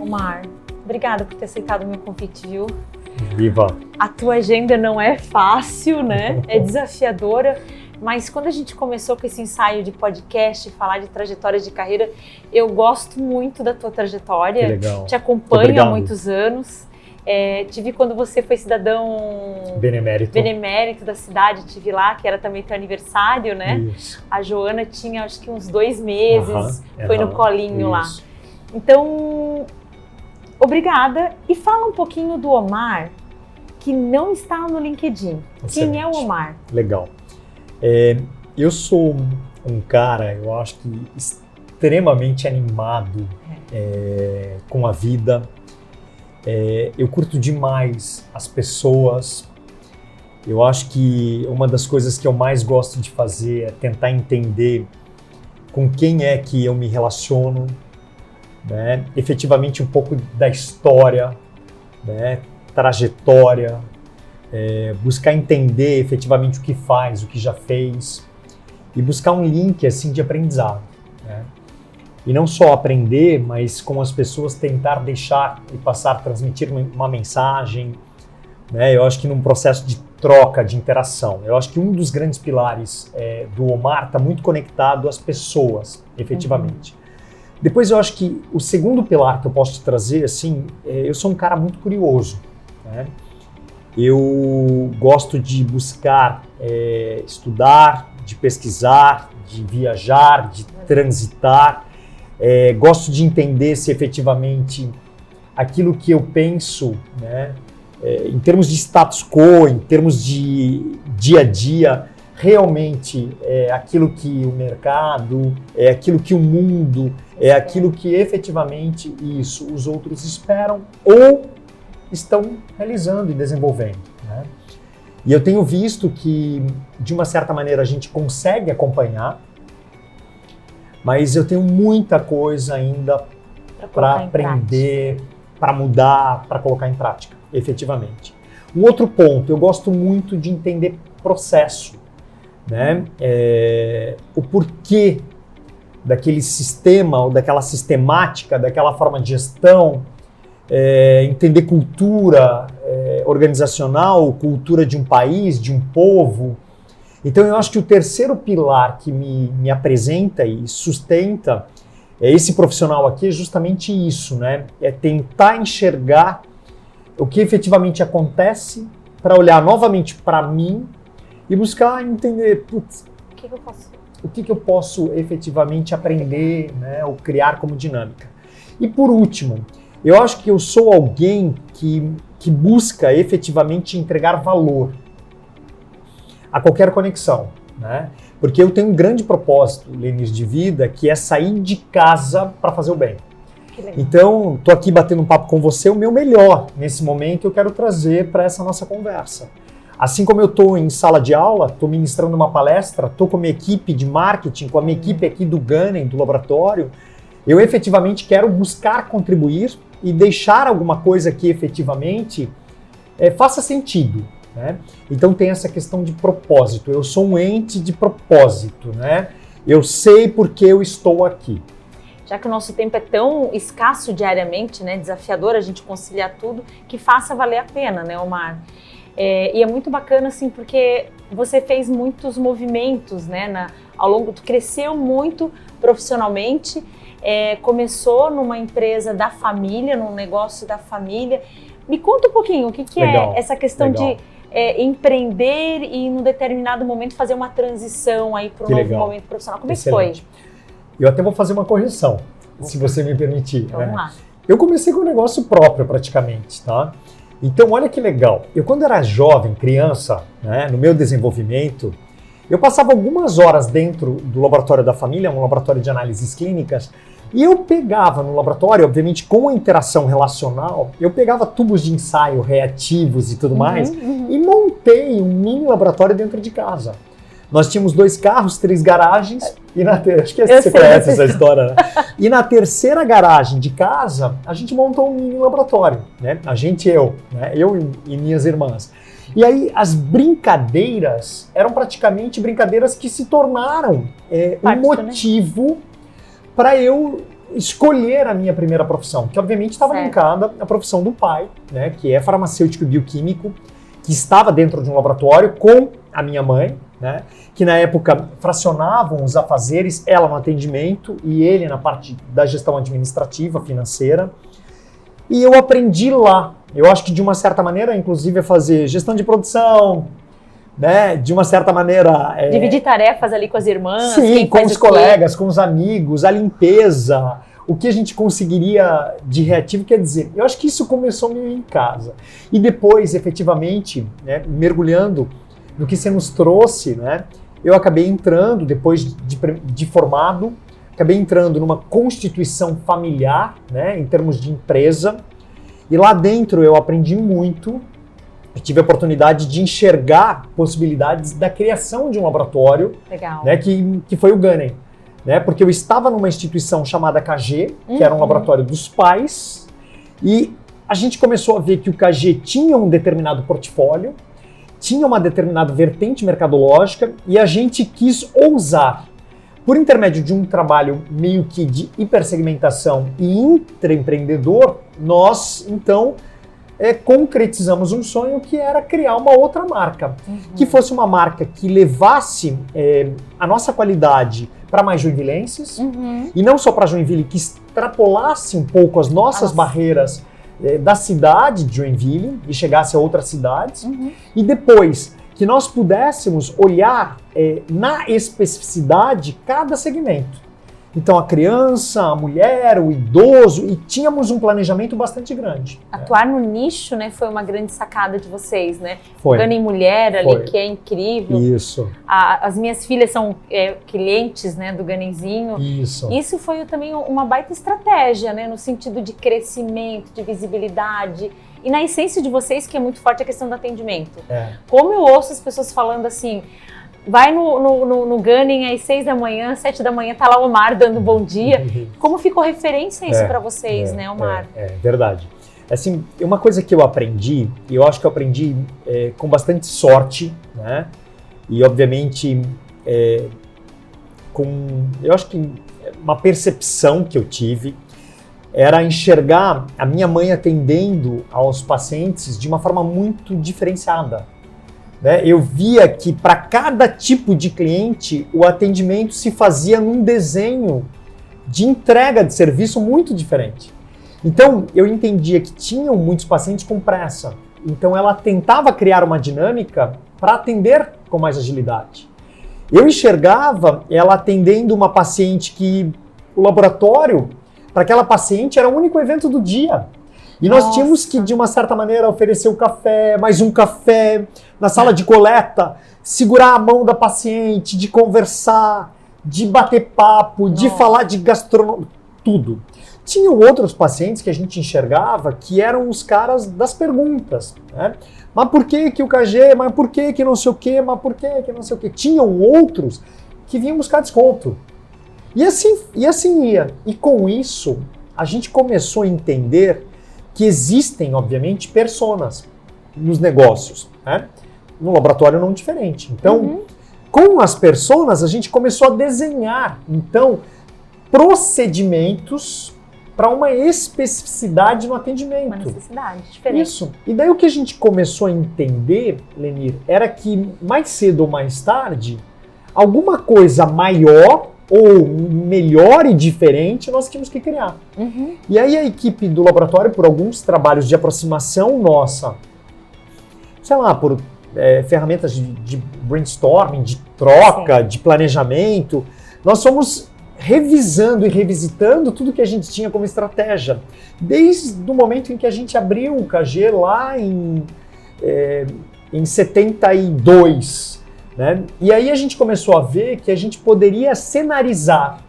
Omar, obrigada por ter aceitado o meu convite, viu? Viva! A tua agenda não é fácil, né? É desafiadora, mas quando a gente começou com esse ensaio de podcast, falar de trajetórias de carreira, eu gosto muito da tua trajetória. Que legal. Te acompanho há muitos anos. Te vi quando você foi cidadão benemérito da cidade, te vi lá, que era também teu aniversário, né? Isso. A Joana tinha acho que uns 2 meses, foi no colinho lá. Então, obrigada. E fala um pouquinho do Omar, que não está no LinkedIn. Excelente. Quem é o Omar? Legal. Eu sou um cara, eu acho que extremamente animado com a vida. Eu curto demais as pessoas. Eu acho que uma das coisas que eu mais gosto de fazer é tentar entender com quem é que eu me relaciono, né? Efetivamente um pouco da história, né? Trajetória, buscar entender efetivamente o que faz, o que já fez e buscar um link assim de aprendizado, né? E não só aprender, mas com as pessoas tentar deixar e passar, transmitir uma mensagem, né? Eu acho que num processo de troca, de interação. Eu acho que um dos grandes pilares do Omar está muito conectado às pessoas, efetivamente. Depois eu acho que o segundo pilar que eu posso te trazer, assim, eu sou um cara muito curioso, né? Eu gosto de buscar estudar, de pesquisar, de viajar, de transitar. Gosto de entender se efetivamente aquilo que eu penso, né, em termos de status quo, em termos de dia a dia, realmente é aquilo que o mercado, é aquilo que o mundo, é aquilo que efetivamente os outros esperam ou estão realizando e desenvolvendo, né? E eu tenho visto que, de uma certa maneira, a gente consegue acompanhar, mas eu tenho muita coisa ainda para aprender, para mudar, para colocar em prática, efetivamente. Um outro ponto, eu gosto muito de entender processo, né? O porquê daquele sistema ou daquela sistemática, daquela forma de gestão, entender cultura organizacional, cultura de um país, de um povo. Então eu acho que o terceiro pilar que me apresenta e sustenta esse profissional aqui é justamente isso, né? É tentar enxergar o que efetivamente acontece para olhar novamente para mim e buscar entender, o que eu posso efetivamente aprender, né? Ou criar como dinâmica. E por último, eu acho que eu sou alguém que busca efetivamente entregar valor a qualquer conexão, né? Porque eu tenho um grande propósito, Lenice, de vida, que é sair de casa para fazer o bem. Então, estou aqui batendo um papo com você, o meu melhor nesse momento eu quero trazer para essa nossa conversa. Assim como eu estou em sala de aula, estou ministrando uma palestra, estou com a minha equipe de marketing, com a minha equipe aqui do Gunning, do laboratório, eu efetivamente quero buscar contribuir e deixar alguma coisa que efetivamente faça sentido, né? Então tem essa questão de propósito. Eu sou um ente de propósito, né? Eu sei porque eu estou aqui. Já que o nosso tempo é tão escasso diariamente, né, desafiador a gente conciliar tudo, que faça valer a pena, né, Omar? E é muito bacana, assim, porque você fez muitos movimentos, né, ao longo, tu cresceu muito profissionalmente, começou numa empresa da família, num negócio da família. Me conta um pouquinho, o que é essa questão de empreender e, num determinado momento, fazer uma transição aí para um novo momento profissional. Como é que foi? Eu até vou fazer uma correção, se você me permitir. Vamos lá. Eu comecei com um negócio próprio, praticamente, tá? Então, olha que legal. Eu, quando era jovem, criança, né, no meu desenvolvimento, eu passava algumas horas dentro do laboratório da família, um laboratório de análises clínicas, e eu pegava no laboratório, obviamente com a interação relacional, eu pegava tubos de ensaio reativos e tudo mais, e montei um mini laboratório dentro de casa. Nós tínhamos 2 carros, 3 garagens, e acho que você conhece essa história, né? E na terceira garagem de casa, a gente montou um mini laboratório, né? Eu e minhas irmãs. E aí as brincadeiras eram praticamente brincadeiras que se tornaram um motivo para eu escolher a minha primeira profissão, que obviamente estava linkada à profissão do pai, né, que é farmacêutico e bioquímico, que estava dentro de um laboratório com a minha mãe, né, que na época fracionavam os afazeres, ela no atendimento e ele na parte da gestão administrativa, financeira. E eu aprendi lá. Eu acho que de uma certa maneira, inclusive, a fazer gestão de produção, né, de uma certa maneira... dividir tarefas ali com as irmãs. Sim, com os colegas, com os amigos, a limpeza, o que a gente conseguiria de reativo, quer dizer, eu acho que isso começou meio em casa. E depois, efetivamente, né, mergulhando no que você nos trouxe, né, eu acabei entrando, depois de formado, acabei entrando numa constituição familiar, né, em termos de empresa, e lá dentro eu aprendi muito. Eu tive a oportunidade de enxergar possibilidades da criação de um laboratório, né, que foi o Gunning, né, porque eu estava numa instituição chamada KG, que era um laboratório dos pais, e a gente começou a ver que o KG tinha um determinado portfólio, tinha uma determinada vertente mercadológica, e a gente quis ousar, por intermédio de um trabalho meio que de hipersegmentação e intraempreendedor, nós, então, concretizamos um sonho que era criar uma outra marca, que fosse uma marca que levasse a nossa qualidade para mais joinvilenses, e não só para Joinville, que extrapolasse um pouco as nossas barreiras da cidade de Joinville e chegasse a outras cidades, e depois que nós pudéssemos olhar na especificidade cada segmento. Então, a criança, a mulher, o idoso, e tínhamos um planejamento bastante grande. Atuar no nicho, né, foi uma grande sacada de vocês, né? Foi. Gunning Mulher ali, que é incrível. Isso. As minhas filhas são clientes, né, do Gunningzinho. Isso. Isso foi também uma baita estratégia, né, no sentido de crescimento, de visibilidade. E na essência de vocês, que é muito forte a questão do atendimento. Como eu ouço as pessoas falando assim... Vai no Gunning às 6 da manhã, 7 da manhã, tá lá o Omar dando bom dia. Como ficou referência isso para vocês, né, Omar? É verdade. Assim, uma coisa que eu aprendi, e eu acho que eu aprendi com bastante sorte, né? E obviamente eu acho que uma percepção que eu tive era enxergar a minha mãe atendendo aos pacientes de uma forma muito diferenciada. Eu via que para cada tipo de cliente o atendimento se fazia num desenho de entrega de serviço muito diferente. Então eu entendia que tinham muitos pacientes com pressa. Então ela tentava criar uma dinâmica para atender com mais agilidade. Eu enxergava ela atendendo uma paciente que o laboratório, para aquela paciente, era o único evento do dia. E nós tínhamos que, de uma certa maneira, oferecer o café, mais um café, na sala de coleta, segurar a mão da paciente, de conversar, de bater papo, de falar de gastronomia, tudo. Tinham outros pacientes que a gente enxergava que eram os caras das perguntas, né? Mas por que o KG? Mas por que não sei o quê? Mas por que não sei o quê? Tinham outros que vinham buscar desconto. E assim ia. E com isso, a gente começou a entender que existem, obviamente, personas nos negócios, né? No laboratório não diferente. Então, com as personas, a gente começou a desenhar, então, procedimentos para uma especificidade no atendimento. Uma necessidade diferente. Isso. E daí o que a gente começou a entender, Lenir, era que mais cedo ou mais tarde, alguma coisa maior ou melhor e diferente nós tínhamos que criar. E aí a equipe do laboratório, por alguns trabalhos de aproximação nossa, sei lá, por ferramentas de brainstorming, de troca, de planejamento, nós fomos revisando e revisitando tudo que a gente tinha como estratégia. Desde o momento em que a gente abriu o KG lá em 72, né? E aí a gente começou a ver que a gente poderia cenarizar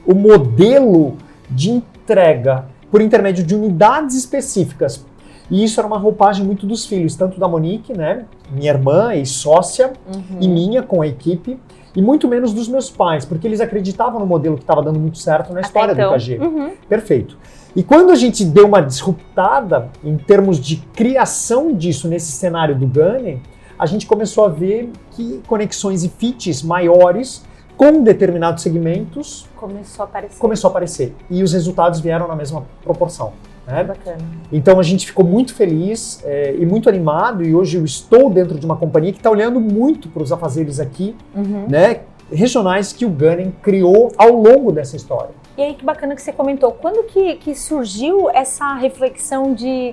o modelo de entrega por intermédio de unidades específicas. E isso era uma roupagem muito dos filhos, tanto da Monique, né, minha irmã e sócia, e minha com a equipe, e muito menos dos meus pais, porque eles acreditavam no modelo que estava dando muito certo na história do KG. Perfeito. E quando a gente deu uma disruptada em termos de criação disso nesse cenário do Gunning, a gente começou a ver que conexões e fits maiores com determinados segmentos, começou a aparecer. E os resultados vieram na mesma proporção. Né? Bacana. Então a gente ficou muito feliz e muito animado, e hoje eu estou dentro de uma companhia que está olhando muito para os afazeres aqui, né, regionais, que o Gunning criou ao longo dessa história. E aí que bacana que você comentou, quando que surgiu essa reflexão de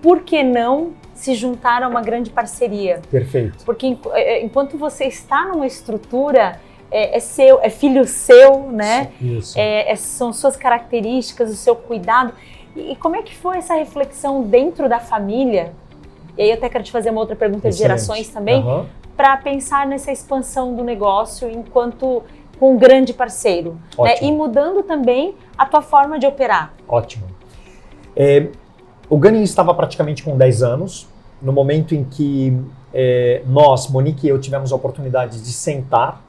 por que não se juntar a uma grande parceria? Perfeito. Porque enquanto você está numa estrutura, é seu, é filho seu, né? Isso. São suas características, o seu cuidado. E como é que foi essa reflexão dentro da família? E aí eu até quero te fazer uma outra pergunta de gerações também, para pensar nessa expansão do negócio enquanto com um grande parceiro, né? E mudando também a tua forma de operar. Ótimo. O Gunning estava praticamente com 10 anos, no momento em que nós, Monique e eu, tivemos a oportunidade de sentar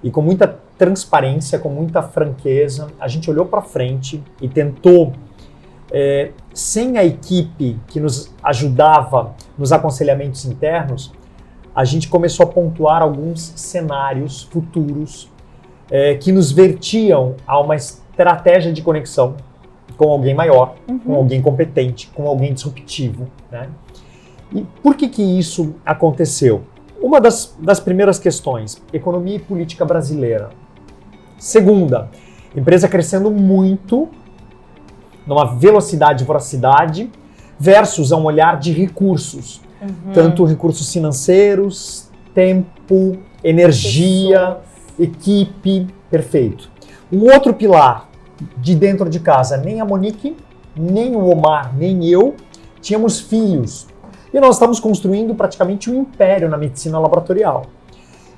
e com muita transparência, com muita franqueza, a gente olhou para frente e tentou, sem a equipe que nos ajudava nos aconselhamentos internos, a gente começou a pontuar alguns cenários futuros que nos vertiam a uma estratégia de conexão com alguém maior, com alguém competente, com alguém disruptivo, né? E por que isso aconteceu? Uma das primeiras questões, economia e política brasileira. Segunda, empresa crescendo muito, numa velocidade e voracidade, versus um olhar de recursos. Tanto recursos financeiros, tempo, energia, equipe, perfeito. Um outro pilar de dentro de casa, nem a Monique, nem o Omar, nem eu tínhamos filhos. E nós estamos construindo praticamente um império na medicina laboratorial.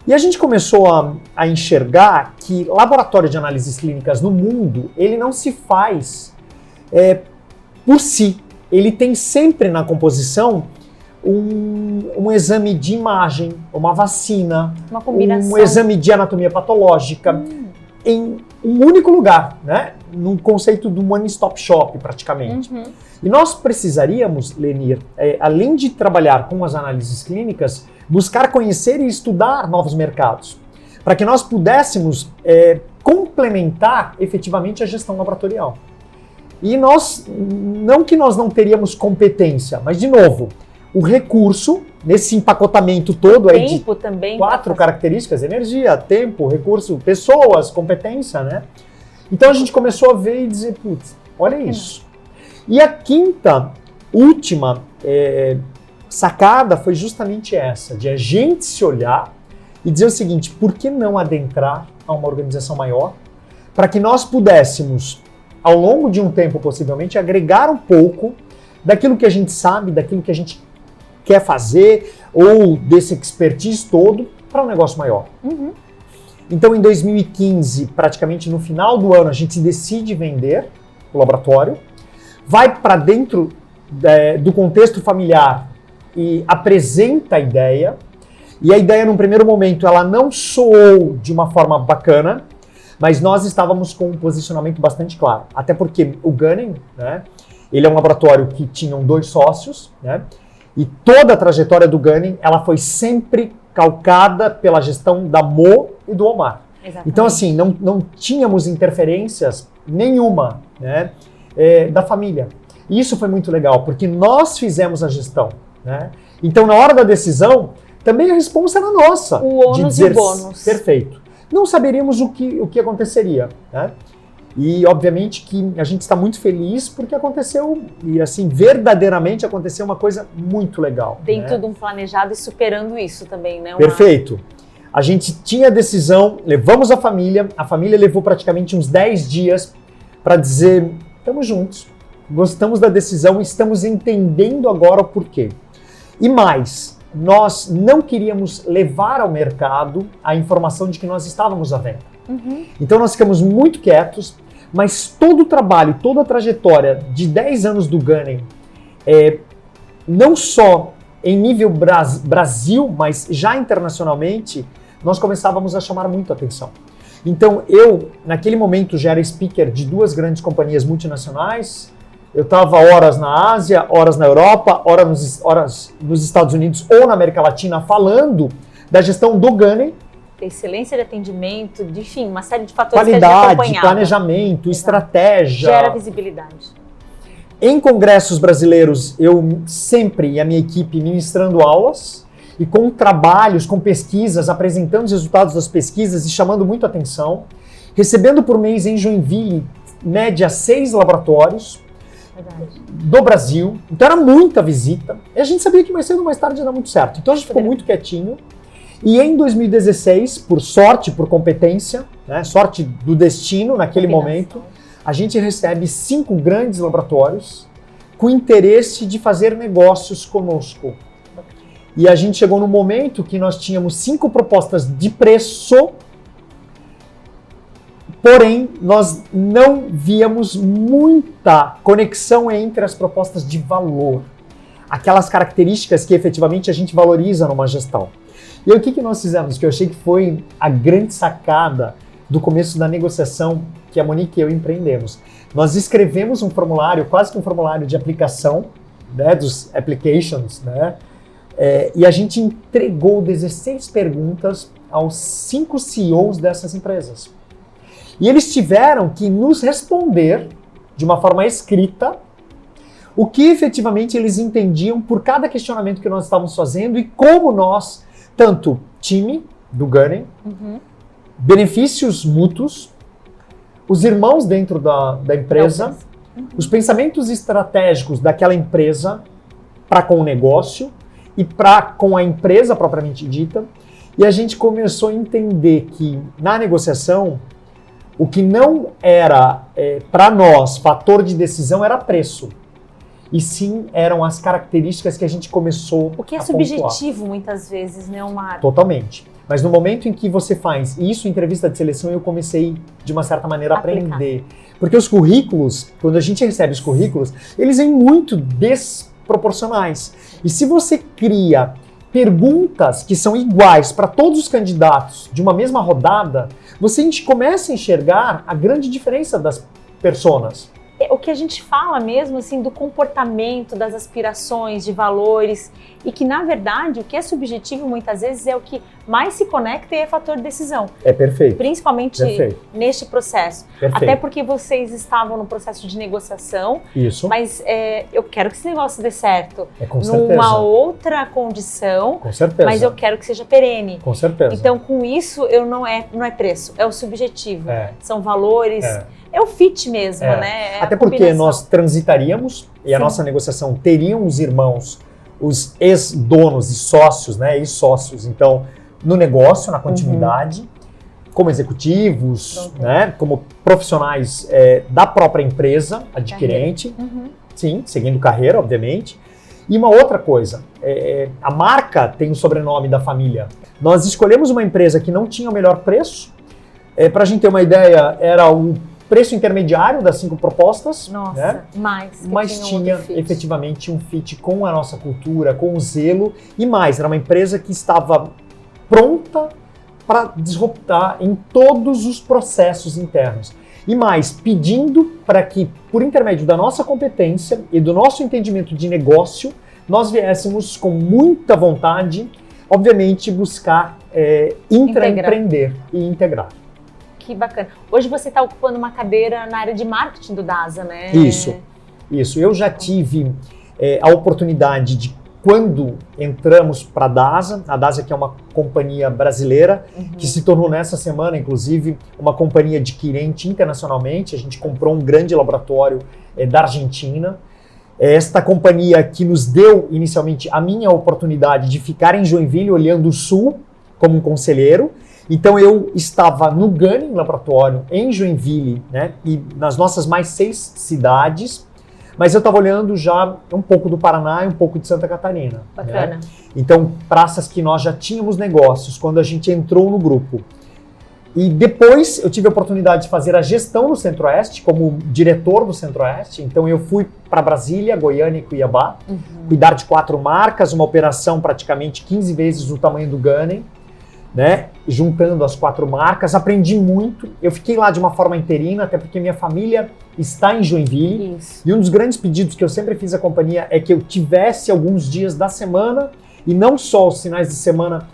E a gente começou a enxergar que laboratório de análises clínicas no mundo, ele não se faz por si. Ele tem sempre na composição um exame de imagem, uma vacina, uma combinação, um exame de anatomia patológica, em um único lugar, né? Num conceito do one-stop shop, praticamente. E nós precisaríamos, Lenir, além de trabalhar com as análises clínicas, buscar conhecer e estudar novos mercados, para que nós pudéssemos complementar efetivamente a gestão laboratorial. E não que nós não teríamos competência, mas, de novo, o recurso, nesse empacotamento todo aí de também 4 características: energia, tempo, recurso, pessoas, competência, né? Então a gente começou a ver e dizer, putz, olha isso. E a quinta, última sacada foi justamente essa, de a gente se olhar e dizer o seguinte: por que não adentrar a uma organização maior, para que nós pudéssemos, ao longo de um tempo possivelmente, agregar um pouco daquilo que a gente sabe, daquilo que a gente quer fazer, ou desse expertise todo, para um negócio maior. Então, em 2015, praticamente no final do ano, a gente decide vender o laboratório, vai para dentro do contexto familiar e apresenta a ideia. E a ideia, num primeiro momento, ela não soou de uma forma bacana, mas nós estávamos com um posicionamento bastante claro. Até porque o Gunning, né, ele é um laboratório que tinham 2 sócios, né, e toda a trajetória do Gunning, ela foi sempre calcada pela gestão da Mo e do Omar. Exatamente. Então, assim, não tínhamos interferências nenhuma, né, da família. E isso foi muito legal, porque nós fizemos a gestão, né? Então, na hora da decisão, também a responsa era nossa. O ônus de dizer, e o bônus. Perfeito. Não saberíamos o que aconteceria, né? E, obviamente, que a gente está muito feliz porque aconteceu, e assim, verdadeiramente aconteceu uma coisa muito legal. Dentro, né? de um planejado e superando isso também, né? Perfeito. A gente tinha a decisão, levamos a família levou praticamente uns 10 dias para dizer, estamos juntos, gostamos da decisão, estamos entendendo agora o porquê. E mais, nós não queríamos levar ao mercado a informação de que nós estávamos à venda. Então nós ficamos muito quietos, mas todo o trabalho, toda a trajetória de 10 anos do Gunning, não só em nível Brasil, mas já internacionalmente, nós começávamos a chamar muito a atenção. Então eu, naquele momento, já era speaker de 2 grandes companhias multinacionais. Eu estava horas na Ásia, horas na Europa, horas nos Estados Unidos ou na América Latina falando da gestão do Gunning, ter excelência de atendimento, enfim, uma série de fatores que a gente qualidade, acompanhava. planejamento, estratégia. Gera visibilidade. Em congressos brasileiros, eu sempre, e a minha equipe, ministrando aulas e com trabalhos, com pesquisas, apresentando os resultados das pesquisas e chamando muito atenção. Recebendo por mês em Joinville, média 6 laboratórios do Brasil. Então era muita visita. E a gente sabia que mais cedo ou mais tarde ia dar muito certo. Então a gente ficou muito quietinho. E em 2016, por sorte, por competência, né, sorte do destino naquele momento, a gente recebe 5 grandes laboratórios com interesse de fazer negócios conosco. E a gente chegou no momento que nós tínhamos 5 propostas de preço, porém nós não víamos muita conexão entre as propostas de valor. Aquelas características que efetivamente a gente valoriza numa gestão. E aí, o que nós fizemos? Que eu achei que foi a grande sacada do começo da negociação que a Monique e eu empreendemos. Nós escrevemos um formulário, quase que um formulário de aplicação, né, dos applications, né, e a gente entregou 16 perguntas aos 5 CEOs dessas empresas. E eles tiveram que nos responder de uma forma escrita o que efetivamente eles entendiam por cada questionamento que nós estávamos fazendo e como nós, tanto time do Gunning, benefícios mútuos, os irmãos dentro da empresa, os pensamentos estratégicos daquela empresa para com o negócio e para com a empresa propriamente dita. E a gente começou a entender que na negociação, o que não era para nós fator de decisão era preço. E sim, eram as características que a gente começou a O que é pontuar. subjetivo muitas vezes, né, Omar? Totalmente. Mas no momento em que você faz isso em entrevista de seleção, eu comecei, de uma certa maneira, a aprender. Porque os currículos, quando a gente recebe os currículos, eles vêm muito desproporcionais. E se você cria perguntas que são iguais para todos os candidatos de uma mesma rodada, a gente começa a enxergar a grande diferença das personas. O que a gente fala mesmo, assim, do comportamento, das aspirações, de valores, e que, na verdade, o que é subjetivo, muitas vezes, é o que mais se conecta e é fator de decisão. É perfeito. Principalmente neste processo. Perfeito. Até porque vocês estavam no processo de negociação, Isso. mas eu quero que esse negócio dê certo. Com certeza. Numa outra condição, Com certeza. mas eu quero que seja perene. Com certeza. Então, com isso, não é preço, é o subjetivo. São valores... É o fit mesmo, né? Até porque nós transitaríamos e a nossa negociação teriam os irmãos, os ex-donos e sócios, né? Ex-sócios, então, no negócio, na continuidade, como executivos, né? Como profissionais da própria empresa adquirente, sim, seguindo carreira, obviamente. E uma outra coisa, a marca tem o sobrenome da família. Nós escolhemos uma empresa que não tinha o melhor preço. Para a gente ter uma ideia, era o preço intermediário das 5 propostas. Nossa, né? Mas tinha efetivamente um fit com a nossa cultura, com o zelo e mais. Era uma empresa que estava pronta para disruptar em todos os processos internos. E mais, pedindo para que, por intermédio da nossa competência e do nosso entendimento de negócio, nós viéssemos com muita vontade, obviamente, buscar empreender e integrar. Que bacana. Hoje você está ocupando uma cadeira na área de marketing do DASA, né? Isso. Eu já tive a oportunidade de, quando entramos para a DASA, que é uma companhia brasileira, que se tornou nessa semana, inclusive, uma companhia adquirente internacionalmente. A gente comprou um grande laboratório da Argentina. Esta companhia que nos deu, inicialmente, a minha oportunidade de ficar em Joinville, olhando o Sul, como um conselheiro. Então eu estava no Gunning Laboratório, em Joinville, né, e nas nossas mais 6 cidades, mas eu estava olhando já um pouco do Paraná e um pouco de Santa Catarina. Bacana. Né? Então, praças que nós já tínhamos negócios quando a gente entrou no grupo. E depois eu tive a oportunidade de fazer a gestão no Centro-Oeste, como diretor do Centro-Oeste. Então eu fui para Brasília, Goiânia e Cuiabá, cuidar de 4 marcas, uma operação praticamente 15 vezes o tamanho do Gunning. Né, juntando as 4 marcas, aprendi muito. Eu fiquei lá de uma forma interina, até porque minha família está em Joinville. Isso. E um dos grandes pedidos que eu sempre fiz à companhia é que eu tivesse alguns dias da semana, e não só os finais de semana,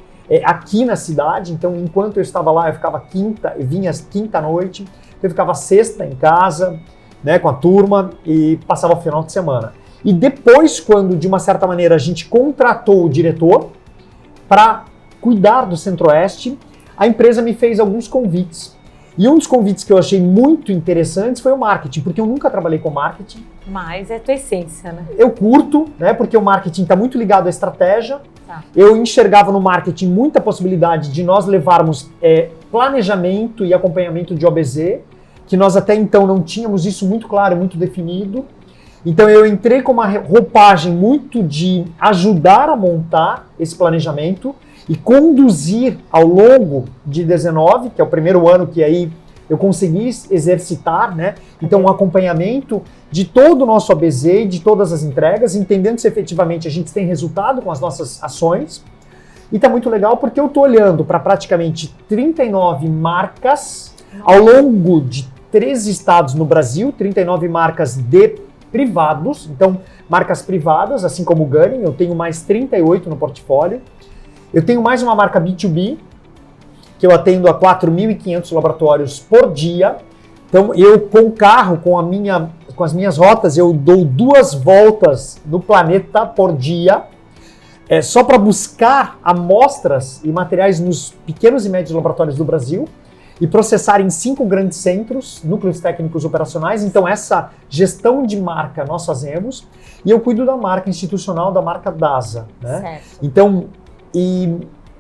aqui na cidade. Então, enquanto eu estava lá, eu vinha quinta à noite, eu ficava sexta em casa, né, com a turma e passava o final de semana. E depois, quando de uma certa maneira a gente contratou o diretor para cuidar do Centro-Oeste, a empresa me fez alguns convites. E um dos convites que eu achei muito interessantes foi o marketing, porque eu nunca trabalhei com marketing. Mas é a tua essência, né? Eu curto, né, porque o marketing está muito ligado à estratégia. Tá. Eu enxergava no marketing muita possibilidade de nós levarmos planejamento e acompanhamento de OBZ, que nós até então não tínhamos isso muito claro, muito definido. Então eu entrei com uma roupagem muito de ajudar a montar esse planejamento e conduzir ao longo de 19, que é o primeiro ano que aí eu consegui exercitar, né? Então um acompanhamento de todo o nosso ABZ e de todas as entregas, entendendo se efetivamente a gente tem resultado com as nossas ações. E tá muito legal porque eu tô olhando para praticamente 39 marcas ao longo de 13 estados no Brasil, 39 marcas de privados, então marcas privadas, assim como o Gunning, eu tenho mais 38 no portfólio. Eu tenho mais uma marca B2B, que eu atendo a 4.500 laboratórios por dia. Então eu com o carro, com as minhas rotas, eu dou 2 voltas no planeta por dia, só para buscar amostras e materiais nos pequenos e médios laboratórios do Brasil e processar em 5 grandes centros, núcleos técnicos operacionais. Então essa gestão de marca nós fazemos e eu cuido da marca institucional, da marca DASA, né? Certo. Então,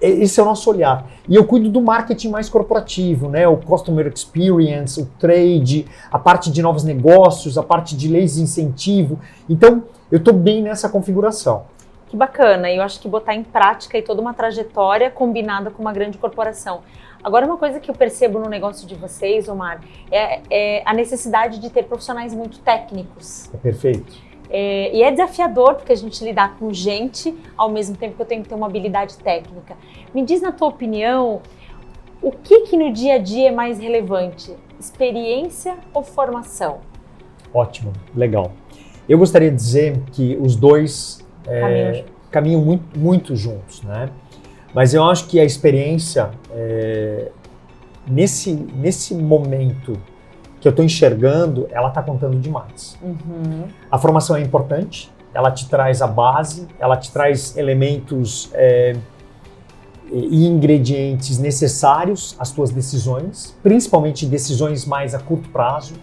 esse é o nosso olhar. E eu cuido do marketing mais corporativo, né? O Customer Experience, o trade, a parte de novos negócios, a parte de leis de incentivo. Então, eu estou bem nessa configuração. Que bacana. E eu acho que botar em prática aí toda uma trajetória combinada com uma grande corporação. Agora, uma coisa que eu percebo no negócio de vocês, Omar, é a necessidade de ter profissionais muito técnicos. É perfeito. E é desafiador, porque a gente lidar com gente, ao mesmo tempo que eu tenho que ter uma habilidade técnica. Me diz, na tua opinião, o que no dia a dia é mais relevante? Experiência ou formação? Ótimo, legal. Eu gostaria de dizer que os dois caminham muito, muito juntos, né? Mas eu acho que a experiência, nesse momento que eu estou enxergando, ela está contando demais. Uhum. A formação é importante, ela te traz a base, ela te traz elementos e ingredientes necessários às tuas decisões, principalmente decisões mais a curto prazo,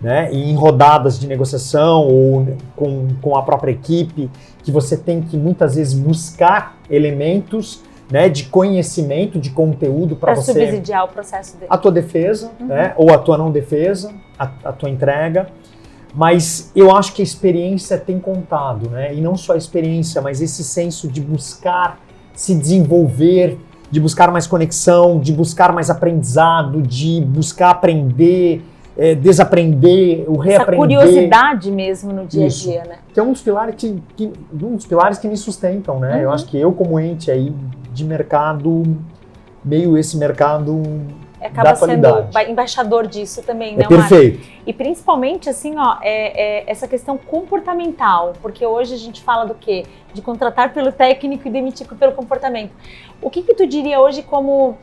né? E em rodadas de negociação ou com a própria equipe, que você tem que muitas vezes buscar elementos, né, de conhecimento, de conteúdo para você subsidiar o processo dele. A tua defesa, né, ou a tua não defesa, a tua entrega. Mas eu acho que a experiência tem contado, né? E não só a experiência, mas esse senso de buscar se desenvolver, de buscar mais conexão, de buscar mais aprendizado, de buscar aprender, desaprender, o reaprender. Essa curiosidade mesmo no dia a dia, né? Que é um dos pilares que me sustentam, né? Eu acho que eu, como ente aí de mercado, meio esse mercado acaba sendo embaixador disso também, né, perfeito. Omar? E principalmente, assim, essa questão comportamental, porque hoje a gente fala do quê? De contratar pelo técnico e demitir pelo comportamento. O que tu diria hoje como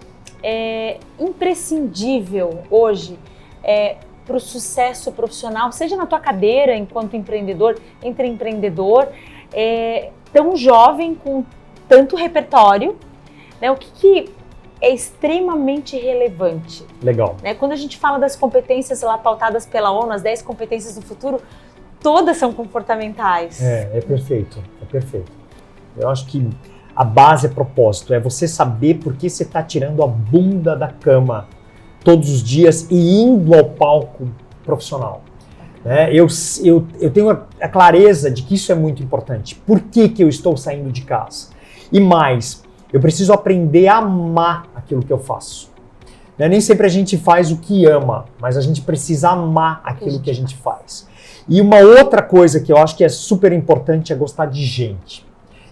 imprescindível hoje para o sucesso profissional, seja na tua cadeira enquanto empreendedor, entre empreendedor, tão jovem, com tanto repertório, né? O que é extremamente relevante. Legal. Né? Quando a gente fala das competências lá pautadas pela ONU, as 10 competências do futuro, todas são comportamentais. É perfeito, é perfeito. Eu acho que a base é propósito, é você saber por que você está tirando a bunda da cama todos os dias e indo ao palco profissional. Eu tenho a clareza de que isso é muito importante. Por que eu estou saindo de casa? E mais, eu preciso aprender a amar aquilo que eu faço. Nem sempre a gente faz o que ama, mas a gente precisa amar aquilo que a gente faz. E uma outra coisa que eu acho que é super importante é gostar de gente.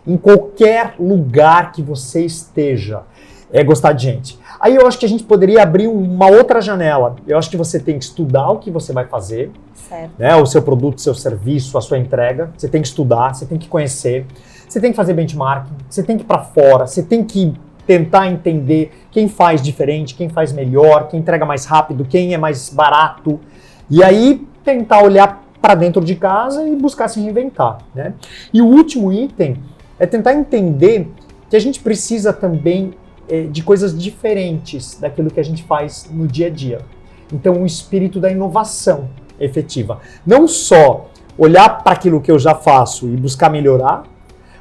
Em qualquer lugar que você esteja, é gostar de gente. Aí eu acho que a gente poderia abrir uma outra janela. Eu acho que você tem que estudar o que você vai fazer, né? O seu produto, o seu serviço, a sua entrega. Você tem que estudar, você tem que conhecer, você tem que fazer benchmarking, você tem que ir para fora, você tem que tentar entender quem faz diferente, quem faz melhor, quem entrega mais rápido, quem é mais barato. E aí tentar olhar para dentro de casa e buscar se reinventar, né? E o último item é tentar entender que a gente precisa também de coisas diferentes daquilo que a gente faz no dia a dia. Então, o espírito da inovação efetiva. Não só olhar para aquilo que eu já faço e buscar melhorar,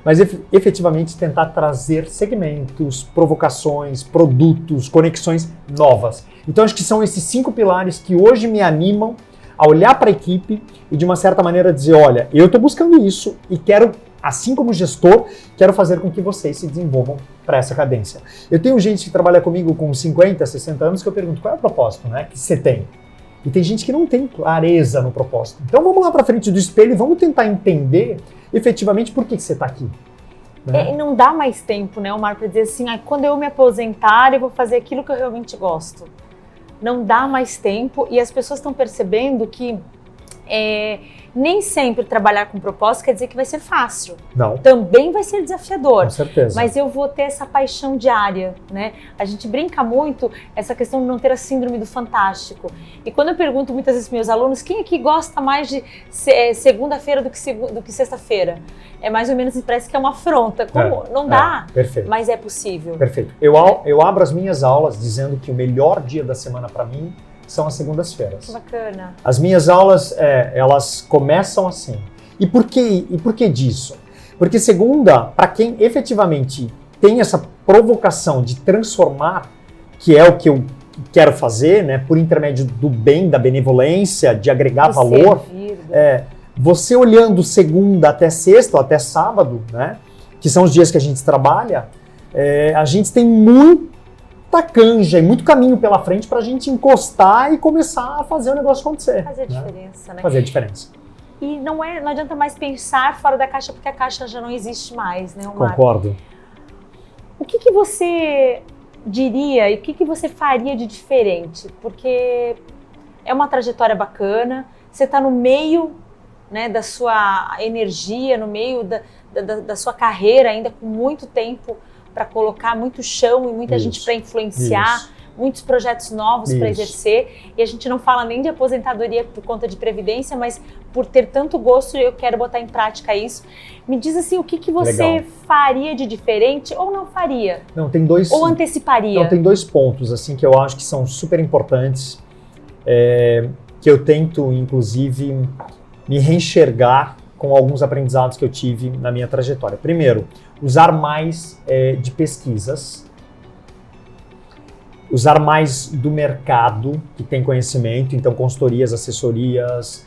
mas efetivamente tentar trazer segmentos, provocações, produtos, conexões novas. Então, acho que são esses 5 pilares que hoje me animam a olhar para a equipe e, de uma certa maneira, dizer, olha, eu estou buscando isso e quero, assim como gestor, quero fazer com que vocês se desenvolvam para essa cadência. Eu tenho gente que trabalha comigo com 50, 60 anos que eu pergunto, qual é o propósito, né, que você tem? E tem gente que não tem clareza no propósito. Então vamos lá para frente do espelho e vamos tentar entender efetivamente por que você está aqui. Né? E não dá mais tempo, né, Omar, para dizer assim, quando eu me aposentar eu vou fazer aquilo que eu realmente gosto. Não dá mais tempo e as pessoas estão percebendo que nem sempre trabalhar com propósito quer dizer que vai ser fácil. Não. Também vai ser desafiador. Com certeza. Mas eu vou ter essa paixão diária, né? A gente brinca muito essa questão de não ter a síndrome do fantástico. E quando eu pergunto muitas vezes para meus alunos, quem aqui gosta mais de segunda-feira do que sexta-feira? É mais ou menos, parece que é uma afronta. Como? Não dá, perfeito. Mas é possível. Perfeito. Eu abro as minhas aulas dizendo que o melhor dia da semana para mim são as segundas-feiras. Que bacana. As minhas aulas, elas começam assim. E por que disso? Porque segunda, para quem efetivamente tem essa provocação de transformar, que é o que eu quero fazer, né, por intermédio do bem, da benevolência, de agregar valor, você olhando segunda até sexta ou até sábado, né, que são os dias que a gente trabalha, a gente tem muita canja e muito caminho pela frente para a gente encostar e começar a fazer o negócio acontecer. Fazer a diferença, né? Fazer a diferença. E não adianta mais pensar fora da caixa, porque a caixa já não existe mais, né, Omar? Concordo. O que você diria e o que você faria de diferente? Porque é uma trajetória bacana, você está no meio, né, da sua energia, no meio da sua carreira, ainda com muito tempo para colocar, muito chão e muita gente para influenciar, muitos projetos novos para exercer. E a gente não fala nem de aposentadoria por conta de previdência, mas por ter tanto gosto, eu quero botar em prática isso. Me diz assim, o que você faria de diferente ou não faria? Não, tem dois... Ou anteciparia? Não, tem 2 pontos assim, que eu acho que são super importantes, que eu tento, inclusive, me reenxergar com alguns aprendizados que eu tive na minha trajetória. Primeiro, usar mais de pesquisas, usar mais do mercado que tem conhecimento, então consultorias, assessorias,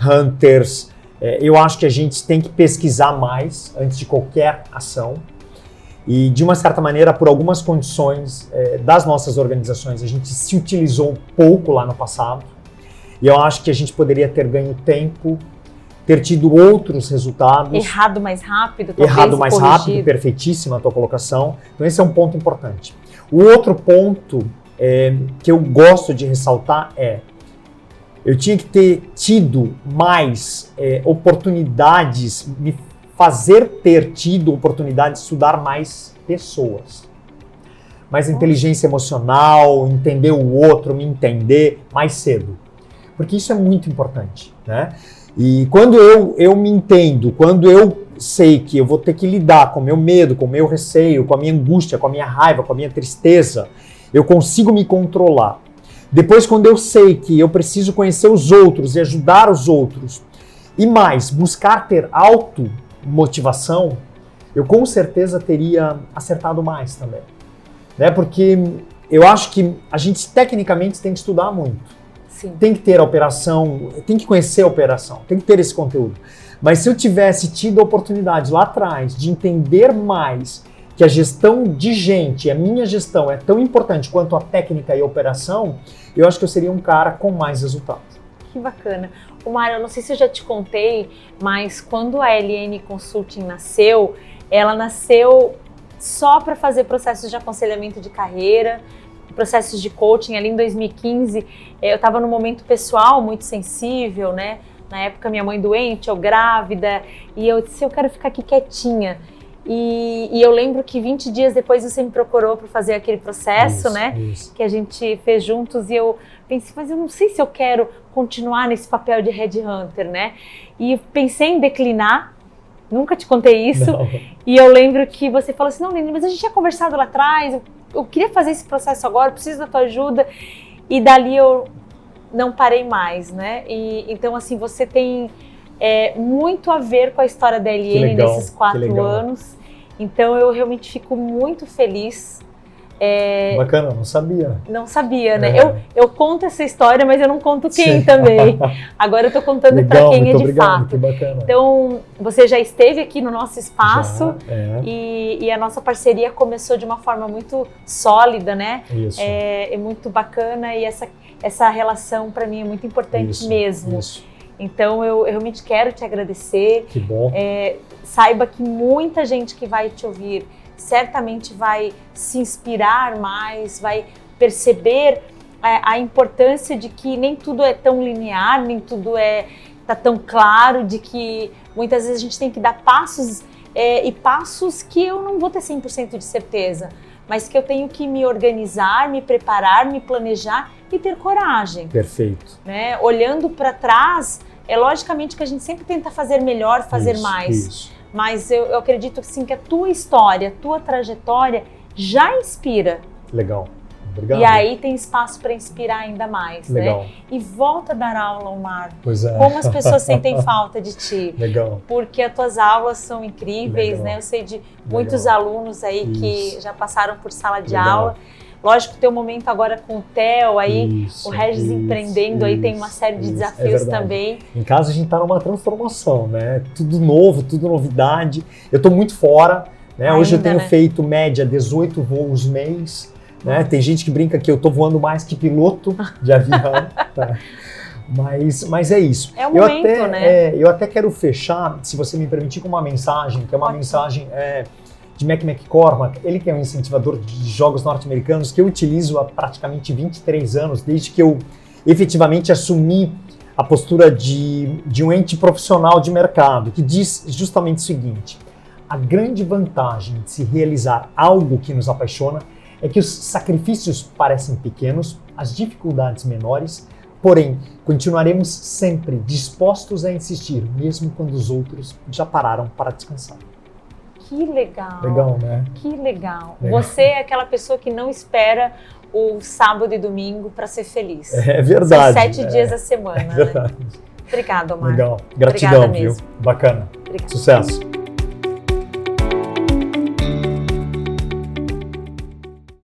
hunters. Eu acho que a gente tem que pesquisar mais antes de qualquer ação. E, de uma certa maneira, por algumas condições das nossas organizações, a gente se utilizou pouco lá no passado. E eu acho que a gente poderia ter ganho tempo, ter tido outros resultados. Errado mais rápido, perfeitíssima a tua colocação. Então esse é um ponto importante. O outro ponto que eu gosto de ressaltar eu tinha que ter tido mais oportunidades, me fazer ter tido oportunidade de estudar mais pessoas. Mais inteligência emocional, entender o outro, me entender mais cedo. Porque isso é muito importante, né? E quando eu me entendo, quando eu sei que eu vou ter que lidar com o meu medo, com o meu receio, com a minha angústia, com a minha raiva, com a minha tristeza, eu consigo me controlar. Depois, quando eu sei que eu preciso conhecer os outros e ajudar os outros, e mais, buscar ter automotivação, eu com certeza teria acertado mais também. Né? Porque eu acho que a gente tecnicamente tem que estudar muito. Sim. Tem que ter a operação, tem que conhecer a operação, tem que ter esse conteúdo. Mas se eu tivesse tido a oportunidade lá atrás de entender mais que a gestão de gente, a minha gestão é tão importante quanto a técnica e a operação, eu acho que eu seria um cara com mais resultado. Que bacana. Omar, eu não sei se eu já te contei, mas quando a LN Consulting nasceu, ela nasceu só para fazer processos de aconselhamento de carreira, processos de coaching. Ali em 2015, eu estava num momento pessoal muito sensível, né? Na época, minha mãe doente, eu grávida, e eu disse, eu quero ficar aqui quietinha. E eu lembro que 20 dias depois você me procurou para fazer aquele processo, né? Isso. Que a gente fez juntos, e eu pensei, mas eu não sei se eu quero continuar nesse papel de headhunter, né? E pensei em declinar, nunca te contei isso. Não. E eu lembro que você falou assim, não, Lenine, mas a gente tinha conversado lá atrás, eu queria fazer esse processo agora, eu preciso da tua ajuda. E dali eu não parei mais, né? E então, assim, você tem muito a ver com a história da LN nesses 4 anos. Então, eu realmente fico muito feliz. Bacana, não sabia. Não sabia, né? Eu conto essa história, mas eu não conto quem também. Agora eu tô contando para quem é de fato. Que bacana. Então, você já esteve aqui no nosso espaço já, e a nossa parceria começou de uma forma muito sólida, né? Isso. É muito bacana, e essa relação para mim é muito importante mesmo. Isso. Então, eu realmente quero te agradecer. Que bom. Saiba que muita gente que vai te ouvir certamente vai se inspirar mais, vai perceber a importância de que nem tudo é tão linear, nem tudo tá tão claro, de que muitas vezes a gente tem que dar passos e passos que eu não vou ter 100% de certeza, mas que eu tenho que me organizar, me preparar, me planejar e ter coragem. Perfeito. Né? Olhando para trás, logicamente que a gente sempre tenta fazer melhor, fazer mais. Isso. Mas eu acredito assim, que a tua história, a tua trajetória já inspira. Legal. Obrigado. E aí tem espaço para inspirar ainda mais. Legal. Né? E volta a dar aula, Omar. Pois é. Como as pessoas sentem falta de ti. Legal. Porque as tuas aulas são incríveis, Legal. né? Eu sei de muitos alunos aí que já passaram por sala de aula. Lógico que tem um momento agora com o Theo aí, o Regis empreendendo aí, tem uma série de desafios também. Em casa a gente está numa transformação, né? Tudo novo, tudo novidade. Eu estou muito fora, né? Hoje eu tenho feito média 18 voos mês, né? Tem gente que brinca que eu estou voando mais que piloto de avião. Tá? Mas é isso. É o momento, né? Eu até quero fechar, se você me permitir, com uma mensagem, que é uma mensagem de Mac McCormack, ele que é um incentivador de jogos norte-americanos, que eu utilizo há praticamente 23 anos, desde que eu efetivamente assumi a postura de um ente profissional de mercado, que diz justamente o seguinte: a grande vantagem de se realizar algo que nos apaixona é que os sacrifícios parecem pequenos, as dificuldades menores, porém, continuaremos sempre dispostos a insistir, mesmo quando os outros já pararam para descansar. Que legal. Legal, né? Que legal. Você é aquela pessoa que não espera o sábado e domingo para ser feliz. É verdade. São 7 dias da semana. É verdade. Né? Obrigada, Omar. Legal. Gratidão, Obrigada viu? Mesmo. Bacana. Obrigada. Sucesso.